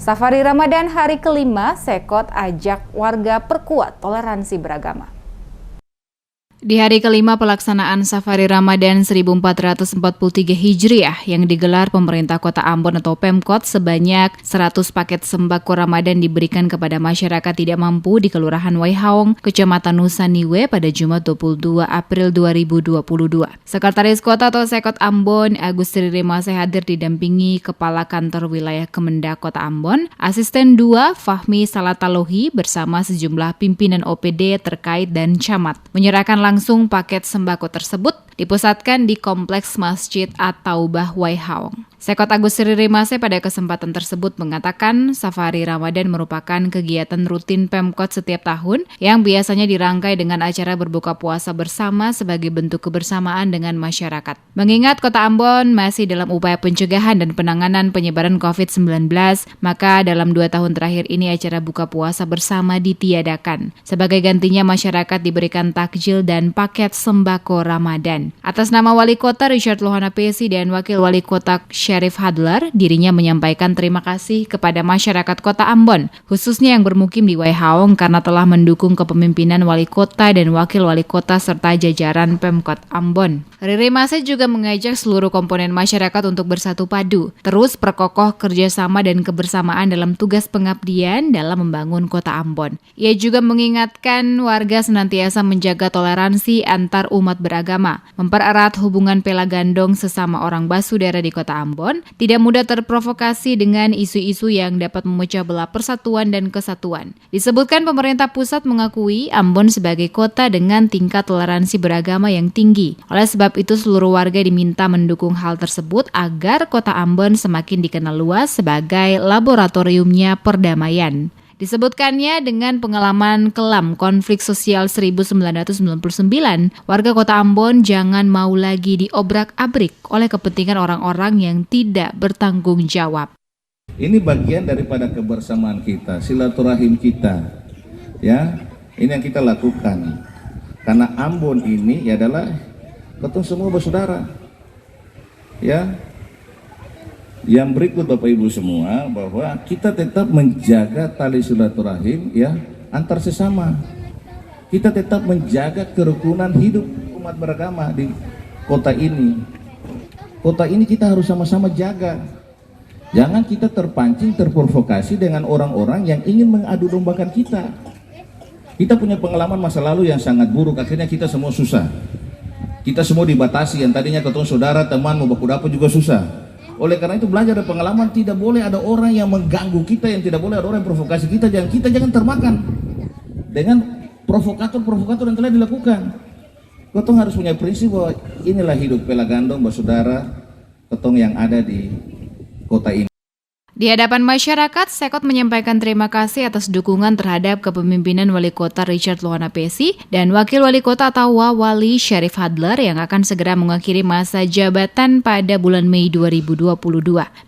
Safari Ramadan hari kelima, Sekot ajak warga perkuat toleransi beragama. Di hari kelima pelaksanaan Safari Ramadan 1443 Hijriah yang digelar pemerintah Kota Ambon atau Pemkot, sebanyak 100 paket sembako Ramadan diberikan kepada masyarakat tidak mampu di Kelurahan Waihaong, Kecamatan Nusa Niue pada Jumat 22 April 2022. Sekretaris Kota atau Sekot Ambon, Agus Tririmase hadir didampingi Kepala Kantor Wilayah Kemendak Kota Ambon, Asisten 2 Fahmi Salatalohi bersama sejumlah pimpinan OPD terkait dan camat. Menyerahkan langsung paket sembako tersebut dipusatkan di Kompleks Masjid At-Taubah Waihaong. Sekot Agus Tririmase pada kesempatan tersebut mengatakan Safari Ramadan merupakan kegiatan rutin Pemkot setiap tahun yang biasanya dirangkai dengan acara berbuka puasa bersama sebagai bentuk kebersamaan dengan masyarakat. Mengingat Kota Ambon masih dalam upaya pencegahan dan penanganan penyebaran COVID-19, maka dalam 2 tahun terakhir ini acara buka puasa bersama ditiadakan. Sebagai gantinya masyarakat diberikan takjil dan paket sembako Ramadan. Atas nama Wali Kota Richard Lohana Pesi dan Wakil Wali Kota Syarif Hadlar, dirinya menyampaikan terima kasih kepada masyarakat Kota Ambon, khususnya yang bermukim di Waihaong karena telah mendukung kepemimpinan Wali Kota dan Wakil Wali Kota serta jajaran Pemkot Ambon. Tririmase juga mengajak seluruh komponen masyarakat untuk bersatu padu, terus perkokoh kerjasama dan kebersamaan dalam tugas pengabdian dalam membangun Kota Ambon. Ia juga mengingatkan warga senantiasa menjaga toleransi antar umat beragama, mempererat hubungan pela gandong sesama orang basudara di Kota Ambon, tidak mudah terprovokasi dengan isu-isu yang dapat memecah belah persatuan dan kesatuan. Disebutkan pemerintah pusat mengakui Ambon sebagai kota dengan tingkat toleransi beragama yang tinggi. Oleh sebab itu seluruh warga diminta mendukung hal tersebut agar Kota Ambon semakin dikenal luas sebagai laboratoriumnya perdamaian. Disebutkannya dengan pengalaman kelam konflik sosial 1999, warga Kota Ambon jangan mau lagi diobrak-abrik oleh kepentingan orang-orang yang tidak bertanggung jawab. Ini bagian daripada kebersamaan kita, silaturahim kita. Ya, ini yang kita lakukan. Karena Ambon ini adalah ketemu semua bersaudara. Ya. Yang berikut Bapak Ibu semua, bahwa kita tetap menjaga tali silaturahim ya antar sesama. Kita tetap menjaga kerukunan hidup umat beragama di kota ini. Kota ini kita harus sama-sama jaga. Jangan kita terpancing, terprovokasi dengan orang-orang yang ingin mengadu dombakan kita. Kita punya pengalaman masa lalu yang sangat buruk, akhirnya kita semua susah. Kita semua dibatasi, yang tadinya ketemu saudara, teman, mau baku dapur juga susah. Oleh karena itu belajar dari pengalaman, tidak boleh ada orang yang mengganggu kita, yang tidak boleh ada orang yang provokasi kita, jangan termakan dengan provokator yang telah dilakukan. Ketong harus punya prinsip bahwa inilah hidup pela gandong bersaudara ketong yang ada di kota ini. Di hadapan masyarakat, Sekot menyampaikan terima kasih atas dukungan terhadap kepemimpinan Wali Kota Richard Lohana Pesi dan Wakil Wali Kota atau Wali Syarif Hadlar yang akan segera mengakhiri masa jabatan pada bulan Mei 2022.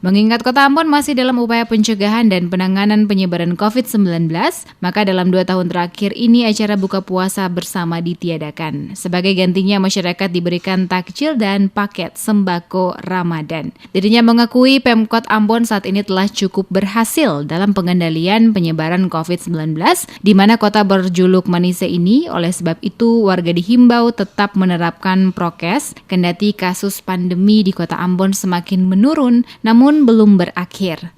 Mengingat Kota Ambon masih dalam upaya pencegahan dan penanganan penyebaran COVID-19, maka dalam 2 tahun terakhir ini acara buka puasa bersama ditiadakan. Sebagai gantinya masyarakat diberikan takjil dan paket sembako Ramadan. Dirinya mengakui Pemkot Ambon saat ini telah cukup berhasil dalam pengendalian penyebaran COVID-19 di mana kota berjuluk Manise ini. Oleh sebab itu warga dihimbau tetap menerapkan prokes kendati kasus pandemi di Kota Ambon semakin menurun namun belum berakhir.